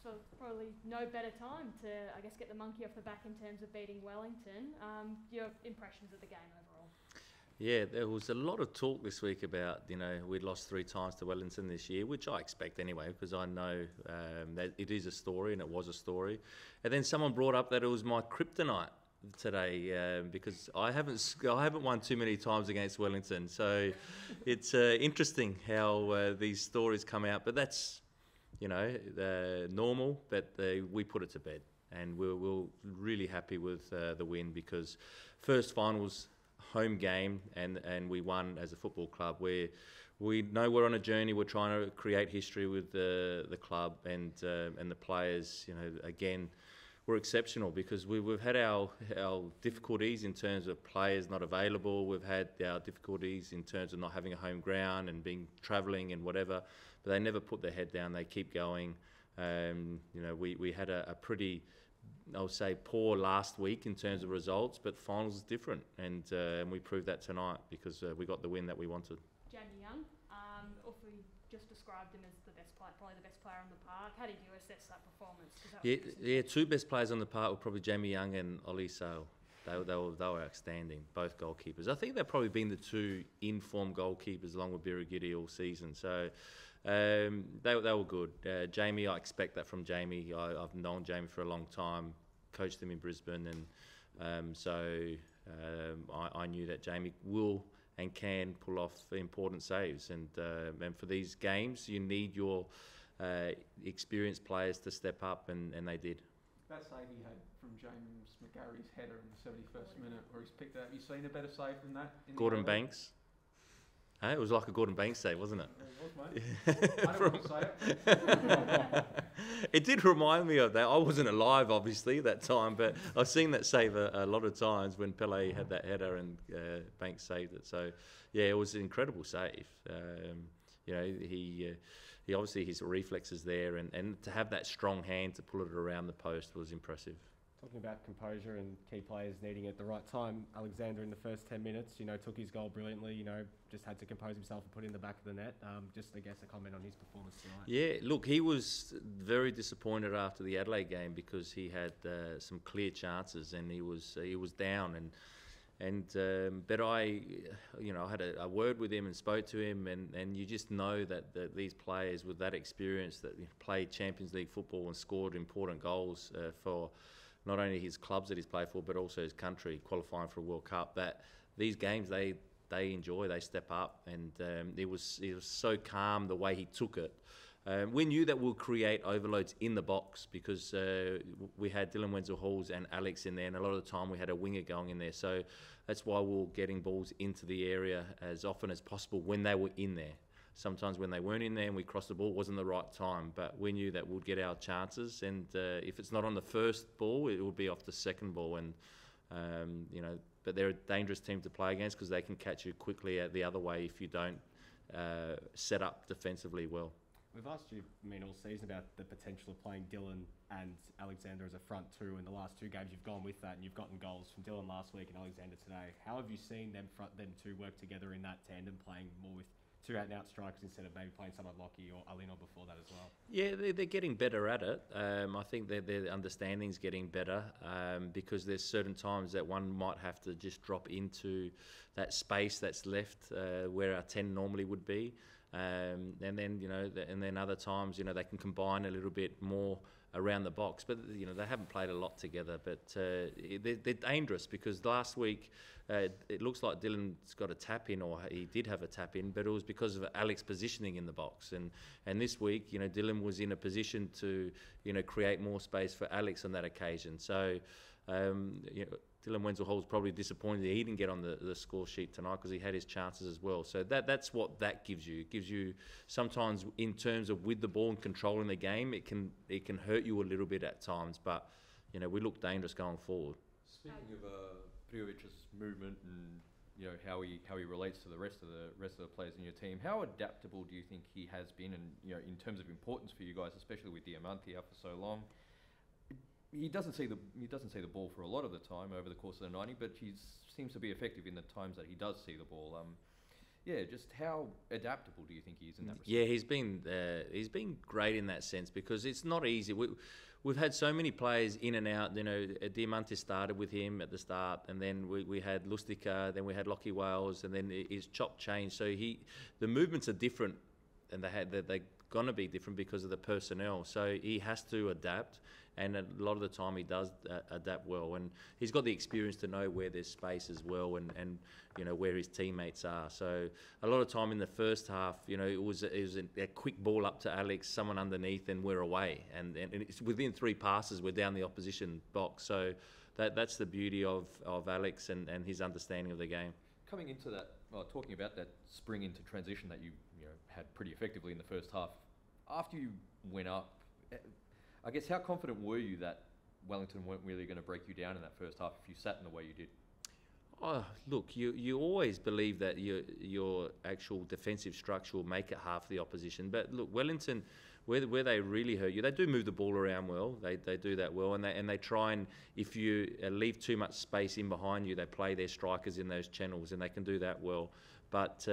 So probably no better time to, I guess, get the monkey off the back in terms of beating Wellington. Your impressions of the game overall? Yeah, there was a lot of talk this week about, we'd lost 3 times to Wellington this year, which I expect anyway, because I know that it is a story and it was a story. And then someone brought up that it was my kryptonite today, because I haven't won too many times against Wellington. So it's interesting how these stories come out, but that's, normal, but we put it to bed. And we're really happy with the win, because first finals home game and we won as a football club. Where we know we're on a journey. We're trying to create history with the club and the players. Again, we're exceptional because we've had our difficulties in terms of players not available. We've had our difficulties in terms of not having a home ground and being travelling and whatever. But they never put their head down. They keep going. We had a pretty, I would say, poor last week in terms of results, but finals is different, and we proved that tonight because we got the win that we wanted. Jamie Young, we just described him as the best player, probably the best player on the park. How did you assess that performance? Yeah, 2 best players on the park were probably Jamie Young and Aloisi. They were outstanding, both goalkeepers. I think they've probably been the 2 in-form goalkeepers along with Birigidi all season. So they were good. Jamie, I expect that from Jamie. I've known Jamie for a long time, coached him in Brisbane, and I knew that Jamie will and can pull off important saves. And for these games, you need your experienced players to step up, and they did. That save he had from James McGarry's header in the 71st minute, where he's picked out. Have you seen a better save than that? Gordon Banks. It was like a Gordon Banks save, wasn't it? It was, mate. I don't want to say it. It did remind me of that. I wasn't alive, obviously, that time, but I've seen that save a lot of times when Pele had that header and Banks saved it. So, yeah, it was an incredible save. He obviously, his reflexes there, and to have that strong hand to pull it around the post was impressive. Talking about composure and key players needing it at the right time, Alexander in the first 10 minutes, took his goal brilliantly, just had to compose himself and put it in the back of the net. Just, I guess, a comment on his performance tonight. Yeah, look, he was very disappointed after the Adelaide game because he had some clear chances and he was down but I had a word with him and spoke to him, and you just know that these players with that experience that played Champions League football and scored important goals for not only his clubs that he's played for, but also his country, qualifying for a World Cup, that these games they enjoy, they step up, and it was so calm the way he took it. We knew that we'll create overloads in the box because we had Dylan Wenzel-Halls and Alex in there, and a lot of the time we had a winger going in there. So that's why we were getting balls into the area as often as possible when they were in there. Sometimes when they weren't in there and we crossed the ball, it wasn't the right time, but we knew that we'd get our chances, and if it's not on the first ball, it would be off the second ball, and but they're a dangerous team to play against because they can catch you quickly the other way if you don't set up defensively well. We've asked you, all season about the potential of playing Dylan and Alexander as a front 2. In the last 2 games, you've gone with that, and you've gotten goals from Dylan last week and Alexander today. How have you seen them 2 work together in that tandem, playing more with 2 out-and-out strikers instead of maybe playing someone like Lockie or Alino before that as well? Yeah, they're getting better at it. I think their understanding's getting better because there's certain times that one might have to just drop into that space that's left where our 10 normally would be. And then other times, they can combine a little bit more around the box, but they haven't played a lot together. But they're dangerous because last week it looks like Dylan's got a tap in, or he did have a tap in, but it was because of Alex positioning in the box. And this week, Dylan was in a position to create more space for Alex on that occasion. So Dylan Wenzel-Hall's probably disappointed he didn't get on the score sheet tonight because he had his chances as well. So that's what that gives you. It gives you sometimes in terms of with the ball and controlling the game, it can hurt you a little bit at times. But we look dangerous going forward. Speaking of Priovic's movement and how he relates to the rest of the players in your team, how adaptable do you think he has been, and in terms of importance for you guys, especially with Diamanti out for so long? He doesn't see the ball for a lot of the time over the course of the 90, but he seems to be effective in the times that he does see the ball. yeah, just how adaptable do you think he is in that respect? Yeah, he's been great in that sense because it's not easy. We've had so many players in and out. You know, Diamante started with him at the start, and then we had Lustica, then we had Lockie Wales, and then his chop changed. So the movements are different, and they're going to be different because of the personnel. So he has to adapt, and a lot of the time he does adapt well. And he's got the experience to know where there's space as well, and you know where his teammates are. So a lot of time in the first half, you know, it was a quick ball up to Alex, someone underneath, and we're away. And it's within 3 passes, we're down the opposition box. So that's the beauty of Alex and his understanding of the game. Coming into that, talking about that spring into transition that you had pretty effectively in the first half, after you went up, I guess how confident were you that Wellington weren't really going to break you down in that first half if you sat in the way you did? Oh, look, you always believe that your actual defensive structure will make it half the opposition. But look, Wellington, where they really hurt you, they do move the ball around well. They do that well, and they try, and if you leave too much space in behind you, they play their strikers in those channels, and they can do that well. But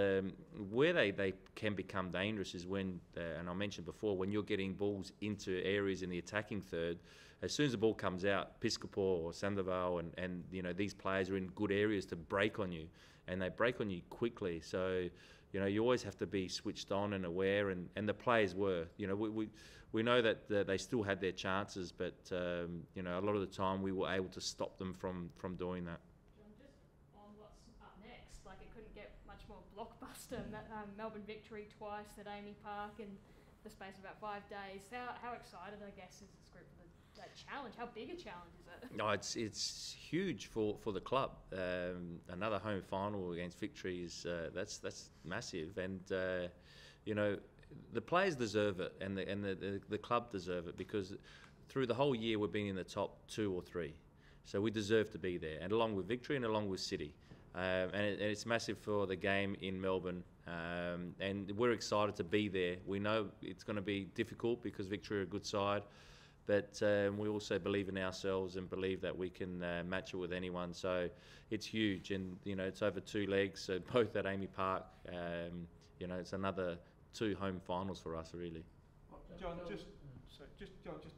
where they can become dangerous is when, and I mentioned before, when you're getting balls into areas in the attacking third. As soon as the ball comes out, Piscopo or Sandoval and you know these players are in good areas to break on you, and they break on you quickly. So you know you always have to be switched on and aware, and the players were. You know we know that they still had their chances, but you know a lot of the time we were able to stop them from doing that. John, just on what's up next, like it couldn't get much more blockbuster. Melbourne victory twice at Amy Park in the space of about 5 days. How excited, I guess, is this group for that challenge? How big a challenge is it? No, it's huge for the club. Another home final against Victory is that's massive, and you know the players deserve it, and the club deserve it because through the whole year we've been in the top 2 or 3, so we deserve to be there, and along with Victory and along with City, and it's massive for the game in Melbourne, and we're excited to be there. We know it's going to be difficult because Victory are a good side. But we also believe in ourselves and believe that we can match it with anyone. So it's huge, and you know it's over 2 legs, so both at Amy Park. You know it's another 2 home finals for us, really. John, just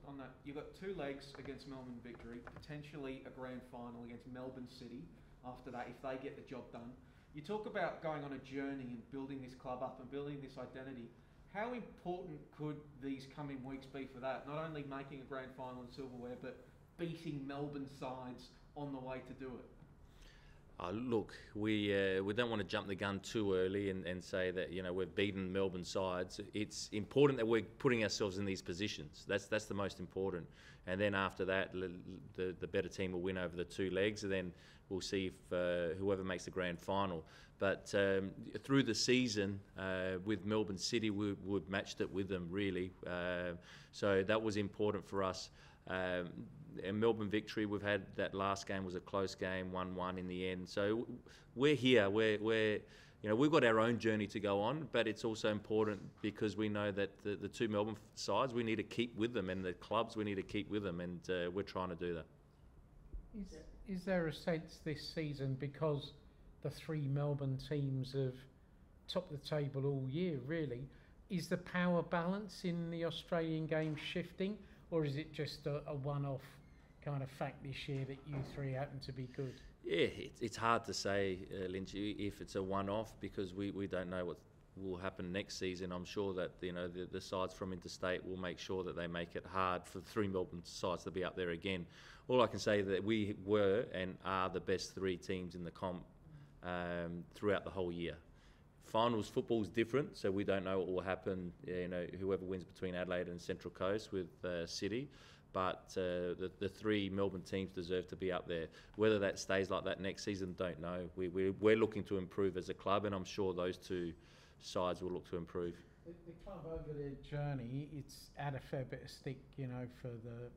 on that, you've got 2 legs against Melbourne Victory, potentially a grand final against Melbourne City. After that, if they get the job done, you talk about going on a journey and building this club up and building this identity. How important could these coming weeks be for that? Not only making a grand final in silverware, but beating Melbourne sides on the way to do it. Look, we don't want to jump the gun too early and say that you know we've beaten Melbourne sides. It's important that we're putting ourselves in these positions. That's the most important. And then after that, the better team will win over the 2 legs, and then we'll see if whoever makes the grand final. But through the season with Melbourne City, we've matched it with them, really. So that was important for us. And Melbourne Victory, we've had that last game was a close game, 1-1 in the end. So we're here. We're you know, we've got our own journey to go on, but it's also important because we know that the 2 Melbourne sides, we need to keep with them, and the clubs, we need to keep with them, and we're trying to do that. Is there a sense this season, because the 3 Melbourne teams have topped the table all year, really, is the power balance in the Australian game shifting, or is it just a one-off kind of fact this year that you 3 happen to be good? Yeah, it's hard to say, Lynch, if it's a one-off because we don't know what will happen next season. I'm sure that you know the sides from interstate will make sure that they make it hard for the 3 Melbourne sides to be up there again. All I can say is that we were and are the best 3 teams in the comp throughout the whole year. Finals football is different, so we don't know what will happen. You know, whoever wins between Adelaide and Central Coast with City. But the 3 Melbourne teams deserve to be up there. Whether that stays like that next season, don't know. We're looking to improve as a club, and I'm sure those 2 sides will look to improve. The club over their journey, it's had a fair bit of stick, you know, for the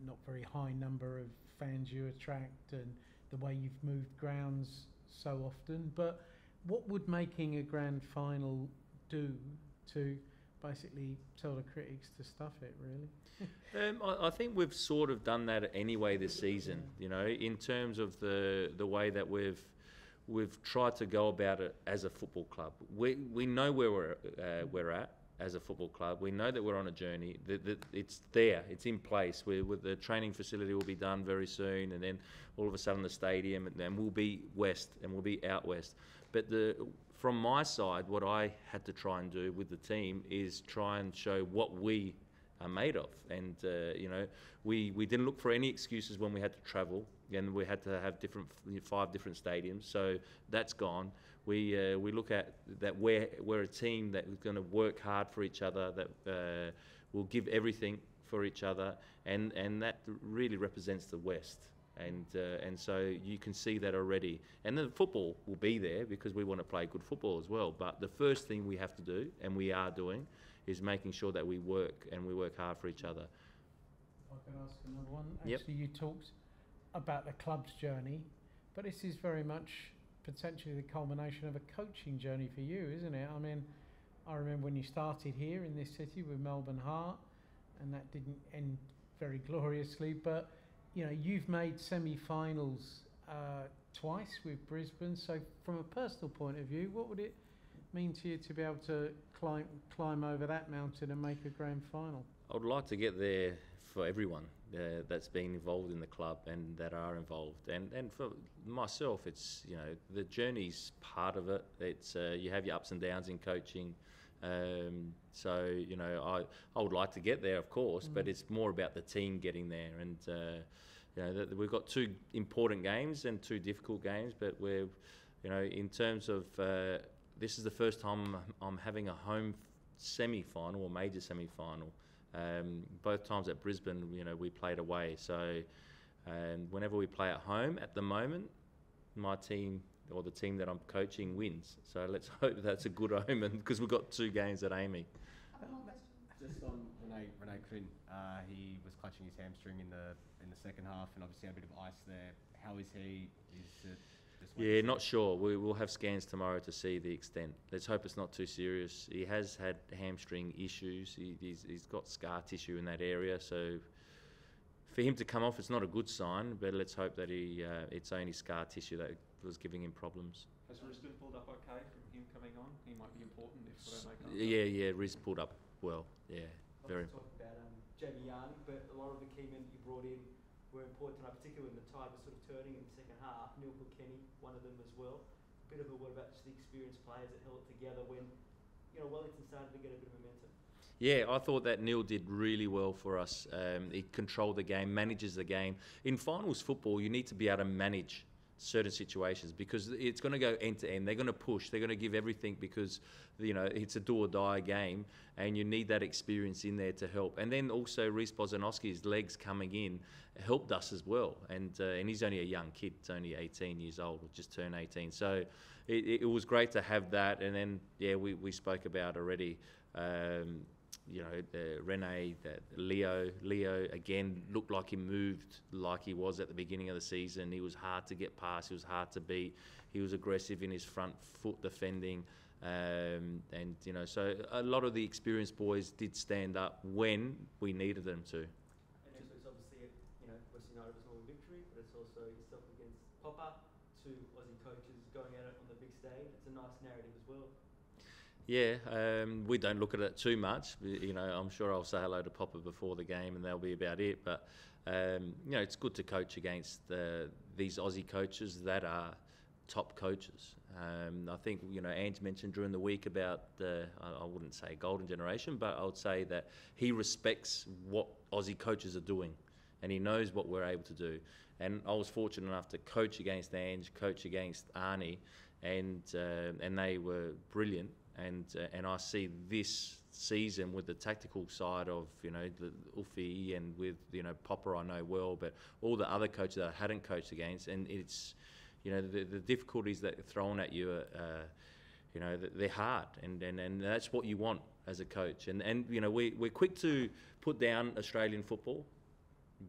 not very high number of fans you attract and the way you've moved grounds so often. But what would making a grand final do to basically tell the critics to stuff it, really? I think we've sort of done that anyway this season, you know, in terms of the way that we've we've tried to go about it as a football club. We know where we're at as a football club. We know that we're on a journey. That it's there. It's in place. With the training facility will be done very soon, and then all of a sudden the stadium, and then we'll be west and we'll be out west. But from my side, what I had to try and do with the team is try and show what we are made of. And we didn't look for any excuses when we had to travel, and we had to have 5 different stadiums. So that's gone. We look at that we're a team that is going to work hard for each other, that will give everything for each other, and that really represents the West. And so you can see that already. And the football will be there because we want to play good football as well. But the first thing we have to do, and we are doing, is making sure that we work hard for each other. If I can ask another one. Yep. Actually, you talked about the club's journey, but this is very much potentially the culmination of a coaching journey for you, isn't it? I mean, I remember when you started here in this city with Melbourne Heart, and that didn't end very gloriously, but you've made semi-finals twice with Brisbane. So from a personal point of view, what would it mean to you to be able to climb over that mountain and make a grand final? I would like to get there for everyone that's been involved in the club and that are involved. And for myself, it's, the journey's part of it. It's you have your ups and downs in coaching. So, I would like to get there, of course, but it's more about the team getting there. And, we've got 2 important games and 2 difficult games, but we're, in terms of, this is the first time I'm having a home semi-final or major semi-final. Both times at Brisbane, we played away. So whenever we play at home, at the moment, my team or the team that I'm coaching wins. So let's hope that's a good omen because we've got 2 games at Amy. Just on Renee Quinn, he was clutching his hamstring in the second half, and obviously had a bit of ice there. How is he? Is it just Yeah, not sure. We will have scans tomorrow to see the extent. Let's hope it's not too serious. He has had hamstring issues. He's got scar tissue in that area, so for him to come off, it's not a good sign. But let's hope that it's only scar tissue that was giving him problems. Has Risdon pulled up okay from him coming on? He might be important if we don't make up. Yeah, Riz pulled up well. Yeah, very. Talk about Jamie Yarni, but a lot of the key men that you brought in were important tonight, particularly when the tide was sort of turning in the second half. Neil Kilkenny, one of them as well. A bit of a what about just the experienced players that held it together when Wellington started to get a bit of momentum? Yeah, I thought that Neil did really well for us. He controlled the game, manages the game. In finals football, you need to be able to manage certain situations because it's going to go end to end. They're going to push. They're going to give everything because it's a do or die game, and you need that experience in there to help. And then also Reece Bozanowski's legs coming in helped us as well. And he's only a young kid. He's only 18 years old. Just turned 18. So it was great to have that. And then we spoke about already. Rene, Leo again looked like he moved like he was at the beginning of the season. He was hard to get past. He was hard to beat. He was aggressive in his front foot defending, so a lot of the experienced boys did stand up when we needed them to. And next week's obviously West United was a victory, but it's also yourself against Popper, 2 Aussie coaches going at it on the big stage. It's a nice narrative as well. Yeah, we don't look at it too much. I'm sure I'll say hello to Popper before the game and that'll be about it. But, it's good to coach against these Aussie coaches that are top coaches. I think, Ange mentioned during the week about I wouldn't say golden generation, but I would say that he respects what Aussie coaches are doing and he knows what we're able to do. And I was fortunate enough to coach against Ange, coach against Arnie, and they were brilliant. And I see this season with the tactical side of the Ufi and with Popper I know well, but all the other coaches that I hadn't coached against, and it's the difficulties that are thrown at you are they're hard, and that's what you want as a coach. And we're quick to put down Australian football.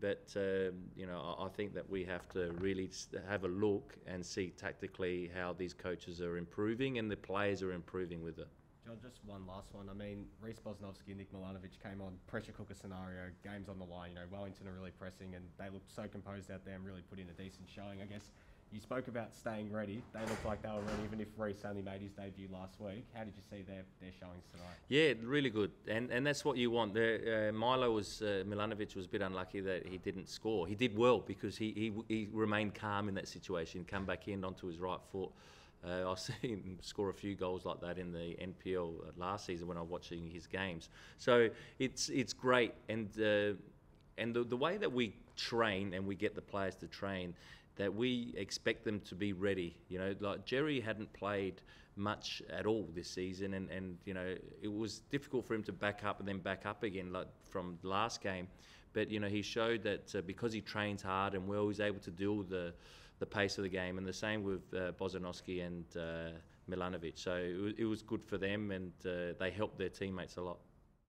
But, I think that we have to really have a look and see tactically how these coaches are improving and the players are improving with it. John, just one last one. I mean, Reece Bosnovsky and Nick Milanovic came on, pressure cooker scenario, games on the line. Wellington are really pressing and they looked so composed out there and really put in a decent showing. I guess You spoke about staying ready. They looked like they were ready, even if Reece only made his debut last week. How did you see their showings tonight? Yeah, really good, and that's what you want. Milanovic was a bit unlucky that he didn't score. He did well because he remained calm in that situation, come back in onto his right foot. I've seen him score a few goals like that in the NPL last season when I was watching his games. So it's great, and the way that we train and we get the players to train, that we expect them to be ready. You know, like Jerry hadn't played much at all this season, and you know, it was difficult for him to back up and then back up again, like from the last game. But you know, he showed that because he trains hard and well, he's able to deal the pace of the game, and the same with Bozanowski and Milanovic. So it was good for them, and they helped their teammates a lot.